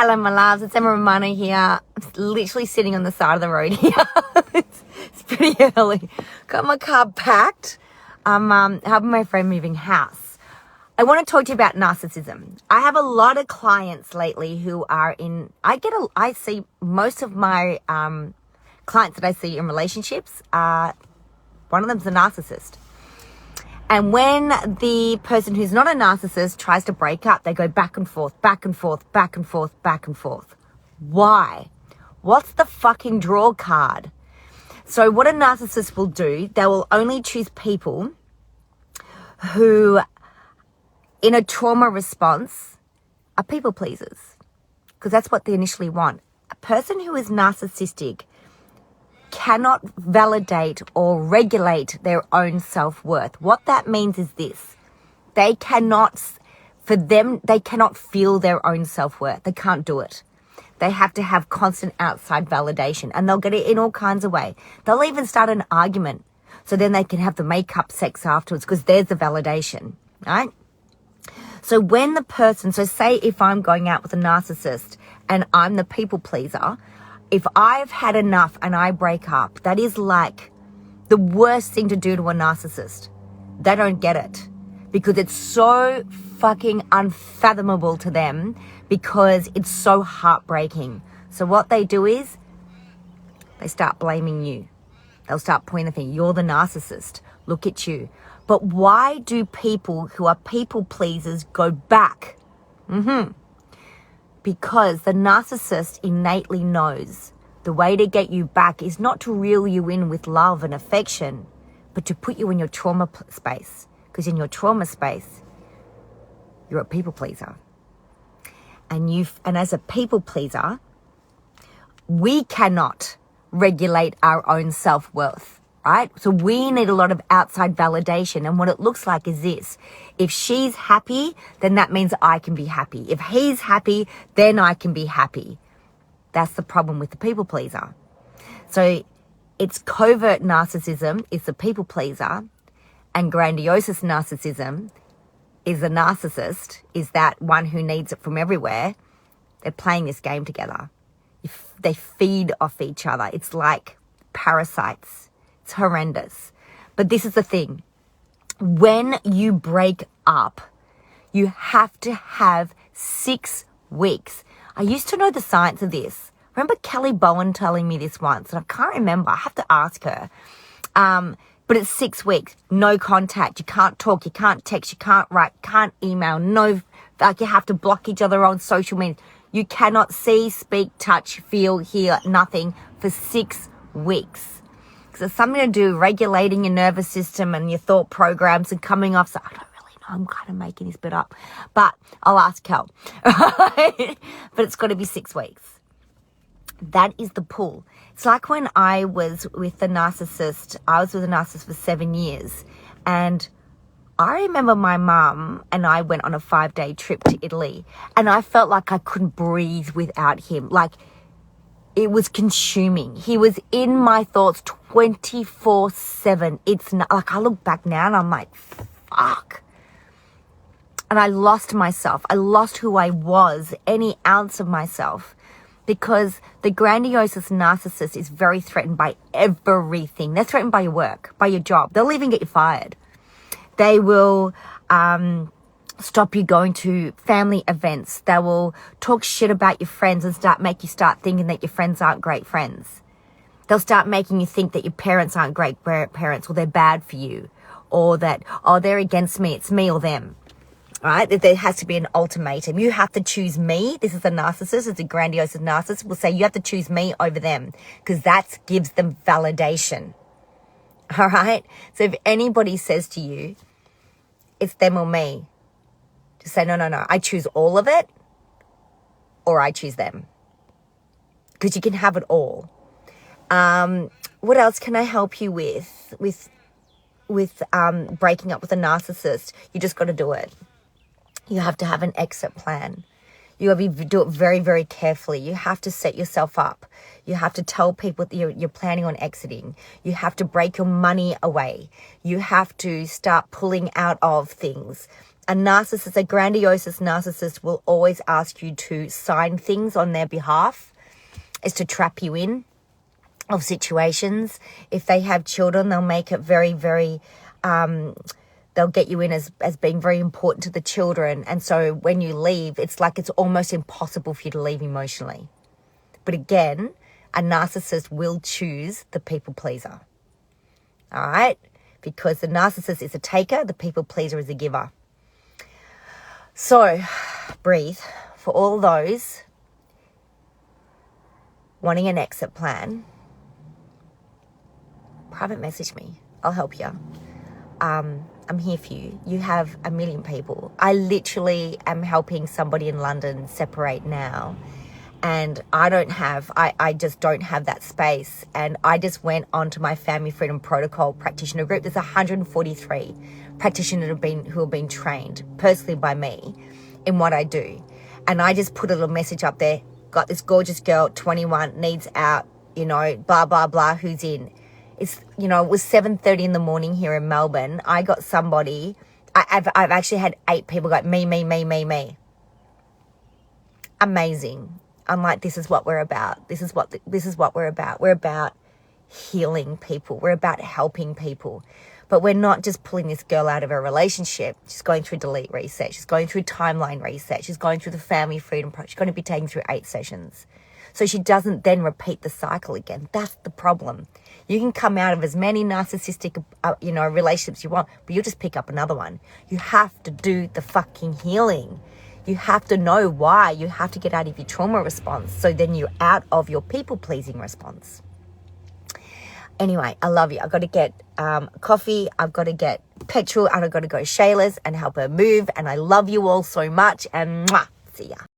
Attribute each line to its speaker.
Speaker 1: Hello, my loves. It's Emma Romano here. I'm literally sitting on the side of the road here. it's pretty early. Got my car packed. I'm helping my friend moving house. I want to talk to you about narcissism. I have a lot of clients lately who are in. I see most of my clients that I see in relationships. One of them's a narcissist. And when the person who's not a narcissist tries to break up, they go back and forth, back and forth, back and forth, back and forth. Why? What's the fucking draw card? So what a narcissist will do, they will only choose people who, in a trauma response, are people pleasers. Because that's what they initially want. A person who is narcissistic cannot validate or regulate their own self-worth. What that means is this: they cannot feel their own self-worth. They can't do it. They have to have constant outside validation, and they'll get it in all kinds of ways. They'll even start an argument so then they can have the make-up sex afterwards because there's the validation, right? So say if I'm going out with a narcissist and I'm the people pleaser, if I've had enough and I break up, that is like the worst thing to do to a narcissist. They don't get it because it's so fucking unfathomable to them because it's so heartbreaking. So what they do is they start blaming you. They'll start pointing the finger. You're the narcissist. Look at you. But why do people who are people pleasers go back? Because the narcissist innately knows the way to get you back is not to reel you in with love and affection, but to put you in your trauma space. Because in your trauma space, you're a people pleaser. And as a people pleaser, we cannot regulate our own self-worth, right? So we need a lot of outside validation. And what it looks like is this: if she's happy, then that means I can be happy. If he's happy, then I can be happy. That's the problem with the people pleaser. So it's covert narcissism is the people pleaser, and grandiose narcissism is the narcissist, is that one who needs it from everywhere. They're playing this game together. They feed off each other. It's like parasites. It's horrendous. But this is the thing. When you break up, you have to have 6 weeks. I used to know the science of this. Remember Kelly Bowen telling me this once, and I can't remember. I have to ask her. But it's 6 weeks. No contact. You can't talk. You can't text. You can't write. Can't email. You have to block each other on social media. You cannot see, speak, touch, feel, hear, nothing for 6 weeks. Because it's something to do regulating your nervous system and your thought programs and coming off. So I don't really know. I'm kind of making this bit up. But I'll ask Kel. But it's got to be 6 weeks. That is the pull. It's like when I was with a narcissist. I was with a narcissist for 7 years. And I remember my mum and I went on a 5-day trip to Italy. And I felt like I couldn't breathe without him. Like, it was consuming. He was in my thoughts 24/7. It's not, like, I look back now and I'm like, fuck. And I lost myself. I lost who I was, any ounce of myself. Because the grandiose narcissist is very threatened by everything. They're threatened by your work, by your job. They'll even get you fired. They will stop you going to family events. They will talk shit about your friends and make you start thinking that your friends aren't great friends. They'll start making you think that your parents aren't great parents, or they're bad for you, or that, oh, they're against me. It's me or them. Right? There has to be an ultimatum. You have to choose me. This is a narcissist. It's a grandiose narcissist. Will say you have to choose me over them because that gives them validation. All right? So if anybody says to you, it's them or me, just say, no. I choose all of it, or I choose them. Because you can have it all. What else can I help you with breaking up with a narcissist? You just got to do it. You have to have an exit plan. You have to do it very, very carefully. You have to set yourself up. You have to tell people that you're planning on exiting. You have to break your money away. You have to start pulling out of things A narcissist, a grandiose narcissist will always ask you to sign things on their behalf, is to trap you in of situations. If they have children, they'll make it very, very, they'll get you in as being very important to the children. And so when you leave, it's like it's almost impossible for you to leave emotionally. But again, a narcissist will choose the people pleaser. All right? Because the narcissist is a taker, the people pleaser is a giver. So, breathe. For all those wanting an exit plan, private message me. I'll help you. I'm here for you. You have a million people. I literally am helping somebody in London separate now. And I just don't have that space. And I just went onto my Family Freedom Protocol practitioner group. There's 143 practitioners who have been trained personally by me in what I do. And I just put a little message up there. Got this gorgeous girl, 21, needs out, blah, blah, blah, who's in. It's, it was 7:30 in the morning here in Melbourne. I got somebody, I've actually had 8 people go, me. Amazing. I'm like, this is what we're about. This is what we're about. We're about healing people. We're about helping people. But we're not just pulling this girl out of a relationship. She's going through delete reset. She's going through timeline reset. She's going through the family freedom project. She's going to be taking through 8 sessions. So she doesn't then repeat the cycle again. That's the problem. You can come out of as many narcissistic, relationships you want, but you'll just pick up another one. You have to do the fucking healing. You have to know why. You have to get out of your trauma response. So then you're out of your people-pleasing response. Anyway, I love you. I've got to get coffee. I've got to get petrol. And I've got to go to Shayla's and help her move. And I love you all so much. And mwah, see ya.